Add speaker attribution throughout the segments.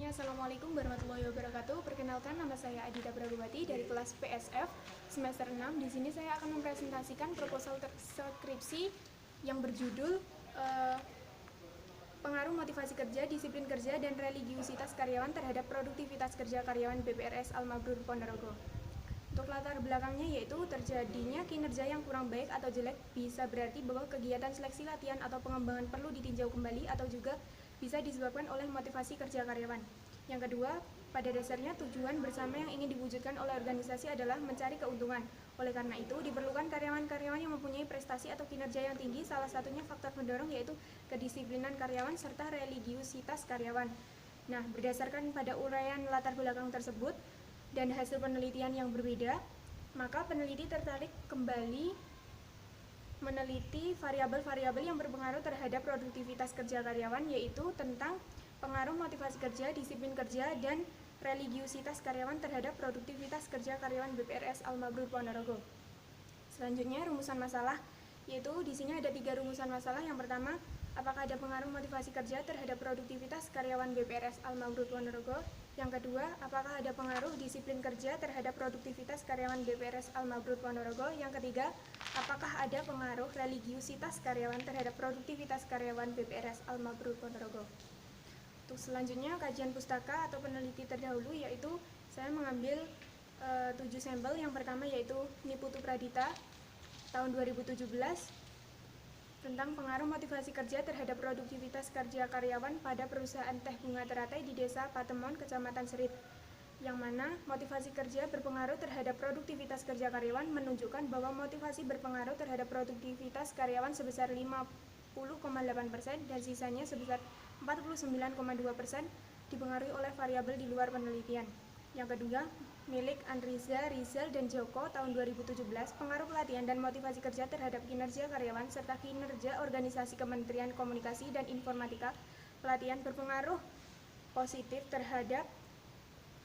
Speaker 1: semuanya, Assalamualaikum warahmatullahi wabarakatuh. Perkenalkan, nama saya Adita Prabowati dari kelas PSF semester 6. Di sini saya akan mempresentasikan proposal skripsi yang berjudul Pengaruh Motivasi Kerja, Disiplin Kerja, dan Religiusitas Karyawan terhadap Produktivitas Kerja Karyawan BPRS Al-Mabrur Ponorogo. Untuk latar belakangnya yaitu terjadinya kinerja yang kurang baik atau jelek bisa berarti bahwa kegiatan seleksi latihan atau pengembangan perlu ditinjau kembali atau juga bisa disebabkan oleh motivasi kerja karyawan. Yang kedua, pada dasarnya tujuan bersama yang ingin diwujudkan oleh organisasi adalah mencari keuntungan. Oleh karena itu, diperlukan karyawan-karyawan yang mempunyai prestasi atau kinerja yang tinggi, salah satunya faktor pendorong yaitu kedisiplinan karyawan serta religiusitas karyawan. Nah, berdasarkan pada uraian latar belakang tersebut dan hasil penelitian yang berbeda, maka peneliti tertarik kembali meneliti variabel-variabel yang berpengaruh terhadap produktivitas kerja karyawan, yaitu tentang pengaruh motivasi kerja, disiplin kerja, dan religiusitas karyawan terhadap produktivitas kerja karyawan BPRS Al-Mabrur Ponorogo. Selanjutnya, rumusan masalah, yaitu di sini ada 3 rumusan masalah. Yang pertama, apakah ada pengaruh motivasi kerja terhadap produktivitas karyawan BPRS Al-Mabrur Ponorogo? Yang kedua, apakah ada pengaruh disiplin kerja terhadap produktivitas karyawan BPRS Al-Mabrur Ponorogo? Yang ketiga, apakah ada pengaruh religiusitas karyawan terhadap produktivitas karyawan BPRS Al-Mabrur Ponorogo? Untuk selanjutnya, kajian pustaka atau peneliti terdahulu, yaitu saya mengambil 7 sampel. Yang pertama yaitu Niputu Pradita tahun 2017 tentang pengaruh motivasi kerja terhadap produktivitas kerja karyawan pada perusahaan teh bunga teratai di desa Patemon, Kecamatan Serit, yang mana motivasi kerja berpengaruh terhadap produktivitas kerja karyawan menunjukkan bahwa motivasi berpengaruh terhadap produktivitas karyawan sebesar 50,8% dan sisanya sebesar 49,2% dipengaruhi oleh variabel di luar penelitian. Yang kedua, milik Andriza, Rizal, dan Joko tahun 2017, pengaruh pelatihan dan motivasi kerja terhadap kinerja karyawan serta kinerja organisasi Kementerian Komunikasi dan Informatika. Pelatihan berpengaruh positif terhadap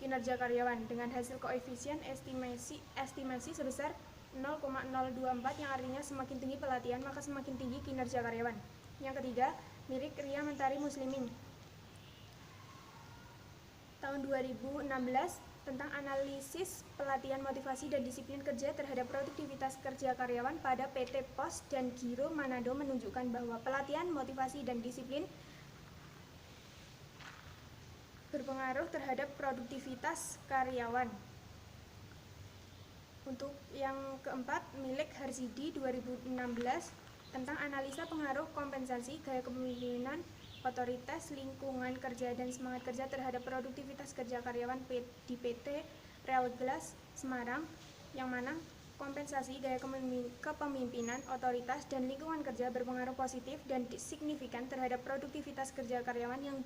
Speaker 1: kinerja karyawan dengan hasil koefisien estimasi sebesar 0,024, yang artinya semakin tinggi pelatihan maka semakin tinggi kinerja karyawan. Yang ketiga, milik Ria Mentari Muslimin tahun 2016 tentang analisis pelatihan motivasi dan disiplin kerja terhadap produktivitas kerja karyawan pada PT Pos dan Giro Manado menunjukkan bahwa pelatihan motivasi dan disiplin berpengaruh terhadap produktivitas karyawan. Untuk yang keempat, milik Harzidi 2016 tentang analisa pengaruh kompensasi, gaya kepemimpinan, otoritas, lingkungan kerja, dan semangat kerja terhadap produktivitas kerja karyawan di PT Real Glass Semarang, yang mana kompensasi, gaya kepemimpinan, otoritas, dan lingkungan kerja berpengaruh positif dan signifikan terhadap produktivitas kerja karyawan yang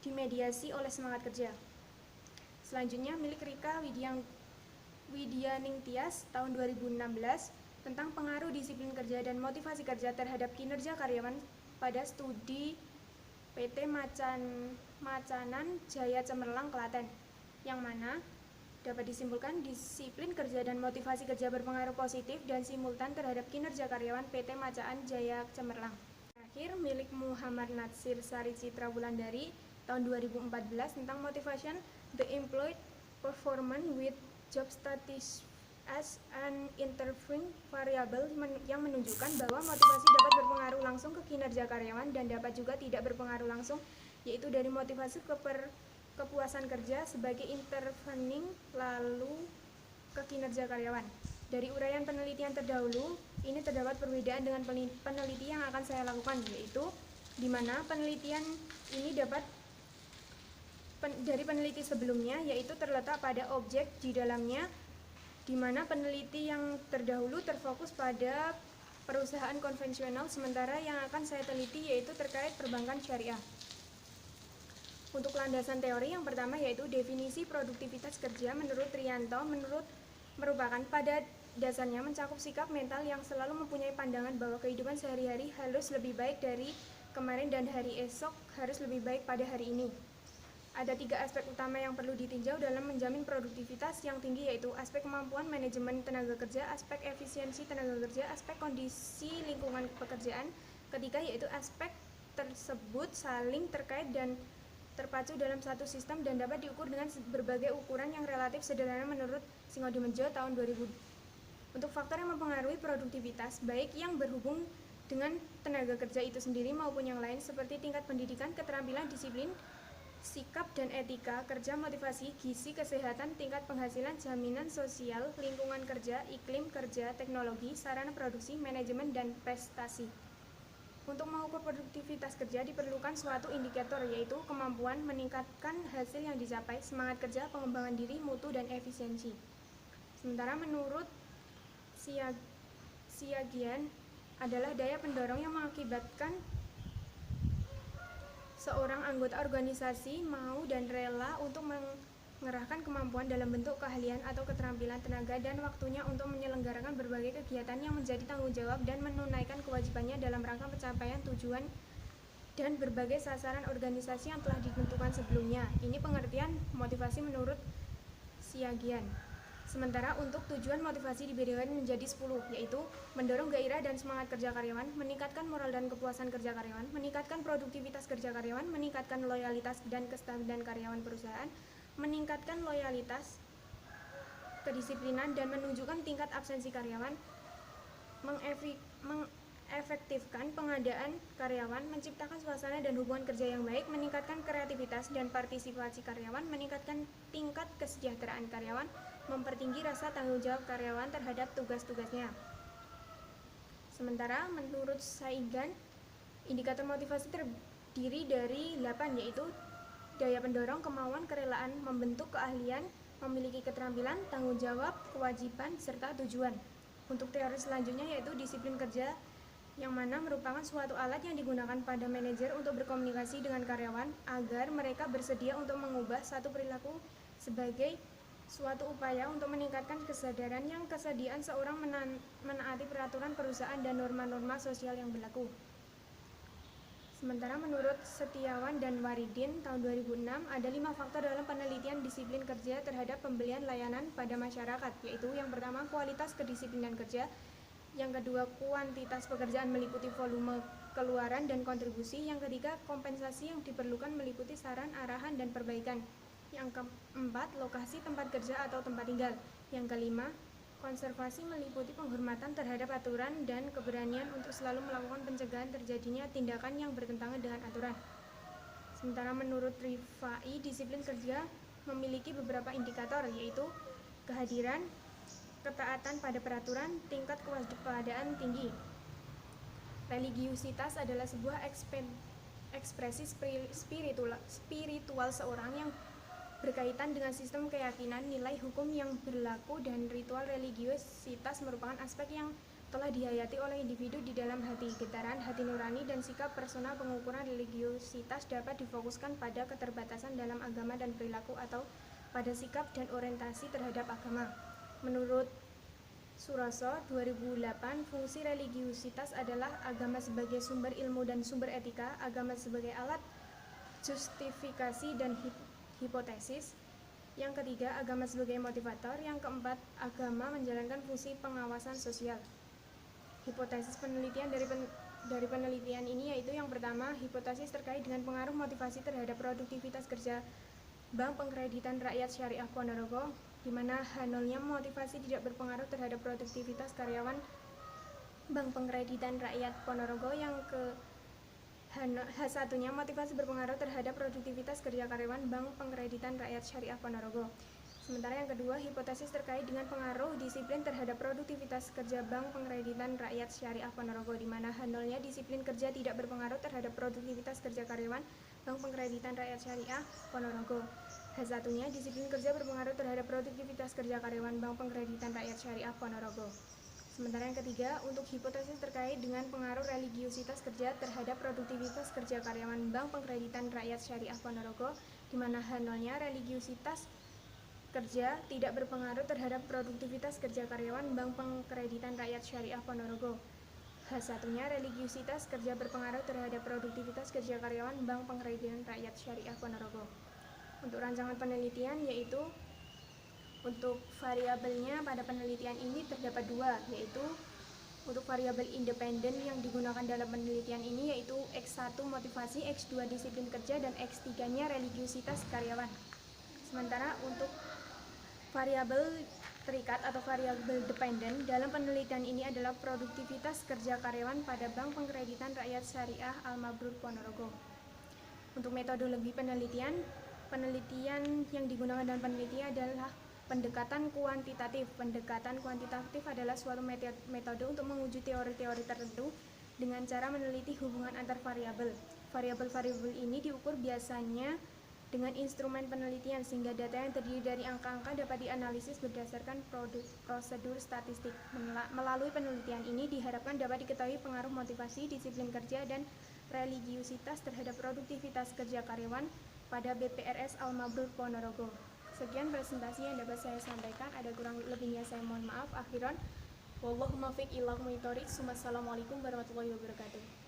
Speaker 1: dimediasi oleh semangat kerja. Selanjutnya, milik Rika Widyaningtyas tahun 2016 tentang pengaruh disiplin kerja dan motivasi kerja terhadap kinerja karyawan pada studi PT Macanan Jaya Cemerlang, Klaten, yang mana dapat disimpulkan disiplin kerja dan motivasi kerja berpengaruh positif dan simultan terhadap kinerja karyawan PT Macanan Jaya Cemerlang. Terakhir, milik Muhammad Natsir Sari Citra Wulandari tahun 2014 tentang motivation the employed performance with job status as an interviewing variable, yang menunjukkan bahwa motivasi dapat berpengaruh langsung ke kinerja karyawan dan dapat juga tidak berpengaruh langsung, yaitu dari motivasi kepuasan kerja sebagai intervening lalu ke kinerja karyawan. Dari uraian penelitian terdahulu, ini terdapat perbedaan dengan penelitian yang akan saya lakukan, yaitu di mana penelitian ini dapat dari peneliti sebelumnya, yaitu terletak pada objek di dalamnya, di mana peneliti yang terdahulu terfokus pada perusahaan konvensional, sementara yang akan saya teliti yaitu terkait perbankan syariah. Untuk landasan teori yang pertama yaitu definisi produktivitas kerja menurut Trianto merupakan pada dasarnya mencakup sikap mental yang selalu mempunyai pandangan bahwa kehidupan sehari-hari harus lebih baik dari kemarin dan hari esok harus lebih baik pada hari ini. Ada 3 aspek utama yang perlu ditinjau dalam menjamin produktivitas yang tinggi, yaitu aspek kemampuan manajemen tenaga kerja, aspek efisiensi tenaga kerja, aspek kondisi lingkungan pekerjaan. Ketiga yaitu aspek tersebut saling terkait dan terpacu dalam satu sistem dan dapat diukur dengan berbagai ukuran yang relatif sederhana menurut Singodimedjo tahun 2000. Untuk faktor yang mempengaruhi produktivitas, baik yang berhubung dengan tenaga kerja itu sendiri maupun yang lain seperti tingkat pendidikan, keterampilan, disiplin, sikap dan etika kerja, motivasi, gizi, kesehatan, tingkat penghasilan, jaminan sosial, lingkungan kerja, iklim kerja, teknologi, sarana produksi, manajemen, dan prestasi. Untuk mengukur produktivitas kerja diperlukan suatu indikator, yaitu kemampuan meningkatkan hasil yang dicapai, semangat kerja, pengembangan diri, mutu, dan efisiensi. Sementara menurut Siagian adalah daya pendorong yang mengakibatkan seorang anggota organisasi mau dan rela untuk mengerahkan kemampuan dalam bentuk keahlian atau keterampilan, tenaga, dan waktunya untuk menyelenggarakan berbagai kegiatan yang menjadi tanggung jawab dan menunaikan kewajibannya dalam rangka pencapaian tujuan dan berbagai sasaran organisasi yang telah ditentukan sebelumnya. Ini pengertian motivasi menurut Siagian. Sementara untuk tujuan motivasi dibedakan menjadi 10, yaitu mendorong gairah dan semangat kerja karyawan, meningkatkan moral dan kepuasan kerja karyawan, meningkatkan produktivitas kerja karyawan, meningkatkan loyalitas dan kestabilan karyawan perusahaan, meningkatkan loyalitas, kedisiplinan, dan menunjukkan tingkat absensi karyawan, mengefektifkan pengadaan karyawan, menciptakan suasana dan hubungan kerja yang baik, meningkatkan kreativitas dan partisipasi karyawan, meningkatkan tingkat kesejahteraan karyawan, mempertinggi rasa tanggung jawab karyawan terhadap tugas-tugasnya. Sementara menurut Saigan, indikator motivasi terdiri dari 8, yaitu daya pendorong, kemauan, kerelaan, membentuk keahlian, memiliki keterampilan, tanggung jawab, kewajiban, serta tujuan. Untuk teori selanjutnya yaitu disiplin kerja, yang mana merupakan suatu alat yang digunakan pada manajer untuk berkomunikasi dengan karyawan agar mereka bersedia untuk mengubah satu perilaku sebagai suatu upaya untuk meningkatkan kesadaran yang kesediaan seorang menaati peraturan perusahaan dan norma-norma sosial yang berlaku. Sementara menurut Setiawan dan Waridin tahun 2006 ada 5 faktor dalam penelitian disiplin kerja terhadap pembelian layanan pada masyarakat, yaitu yang pertama kualitas kedisiplinan kerja, yang kedua kuantitas pekerjaan meliputi volume keluaran dan kontribusi, yang ketiga kompensasi yang diperlukan meliputi saran, arahan, dan perbaikan, yang keempat lokasi tempat kerja atau tempat tinggal, yang kelima konservasi meliputi penghormatan terhadap aturan dan keberanian untuk selalu melakukan pencegahan terjadinya tindakan yang bertentangan dengan aturan. Sementara menurut Rifai, disiplin kerja memiliki beberapa indikator, yaitu kehadiran, ketaatan pada peraturan, tingkat kewaspadaan tinggi. Religiusitas adalah sebuah ekspresi spiritual seorang yang berkaitan dengan sistem keyakinan, nilai hukum yang berlaku, dan ritual. Religiusitas merupakan aspek yang telah dihayati oleh individu di dalam hati, getaran hati nurani, dan sikap personal. Pengukuran religiusitas dapat difokuskan pada keterbatasan dalam agama dan perilaku atau pada sikap dan orientasi terhadap agama. Menurut Suroso 2008, fungsi religiusitas adalah agama sebagai sumber ilmu dan sumber etika, agama sebagai alat justifikasi dan hipotesis, yang ketiga agama sebagai motivator, yang keempat agama menjalankan fungsi pengawasan sosial. Hipotesis penelitian dari penelitian ini yaitu yang pertama, hipotesis terkait dengan pengaruh motivasi terhadap produktivitas kerja Bank Pengkreditan Rakyat Syariah Ponorogo, di mana H0-nya motivasi tidak berpengaruh terhadap produktivitas karyawan Bank Pengkreditan Rakyat Ponorogo, yang ke H1-nya motivasi berpengaruh terhadap produktivitas kerja karyawan Bank Pengkreditan Rakyat Syariah Ponorogo. Sementara yang kedua, hipotesis terkait dengan pengaruh disiplin terhadap produktivitas kerja Bank Pengkreditan Rakyat Syariah Ponorogo, di mana H0-nya disiplin kerja tidak berpengaruh terhadap produktivitas kerja karyawan Bank Pengkreditan Rakyat Syariah Ponorogo. H1-nya disiplin kerja berpengaruh terhadap produktivitas kerja karyawan Bank Pengkreditan Rakyat Syariah Ponorogo. Sementara yang ketiga, untuk hipotesis terkait dengan pengaruh religiusitas kerja terhadap produktivitas kerja karyawan Bank Pengkreditan Rakyat Syariah Ponorogo, di mana H0-nya religiusitas kerja tidak berpengaruh terhadap produktivitas kerja karyawan Bank Pengkreditan Rakyat Syariah Ponorogo. H1-nya religiusitas kerja berpengaruh terhadap produktivitas kerja karyawan Bank Pengkreditan Rakyat Syariah Ponorogo. Untuk rancangan penelitian yaitu untuk variabelnya pada penelitian ini terdapat 2, yaitu Untuk variabel independen yang digunakan dalam penelitian ini yaitu X1 motivasi, X2 disiplin kerja, dan X3-nya religiusitas karyawan. Sementara untuk variabel terikat atau variabel dependen dalam penelitian ini adalah produktivitas kerja karyawan pada Bank Pengkreditan Rakyat Syariah Al-Mabrur Ponorogo. Untuk metodologi penelitian yang digunakan dalam penelitian adalah pendekatan kuantitatif. Pendekatan kuantitatif adalah suatu metode untuk menguji teori-teori tertentu dengan cara meneliti hubungan antar variabel. Variabel-variabel ini diukur biasanya dengan instrumen penelitian sehingga data yang terdiri dari angka-angka dapat dianalisis berdasarkan prosedur statistik. Melalui penelitian ini diharapkan dapat diketahui pengaruh motivasi, disiplin kerja, dan religiusitas terhadap produktivitas kerja karyawan pada BPRS Al-Mabrur Ponorogo. Sekian presentasi yang dapat saya sampaikan, ada kurang lebihnya saya mohon maaf. Akhiran, wallahumma fiq ila mu'itorik. Wassalamualaikum warahmatullahi wabarakatuh.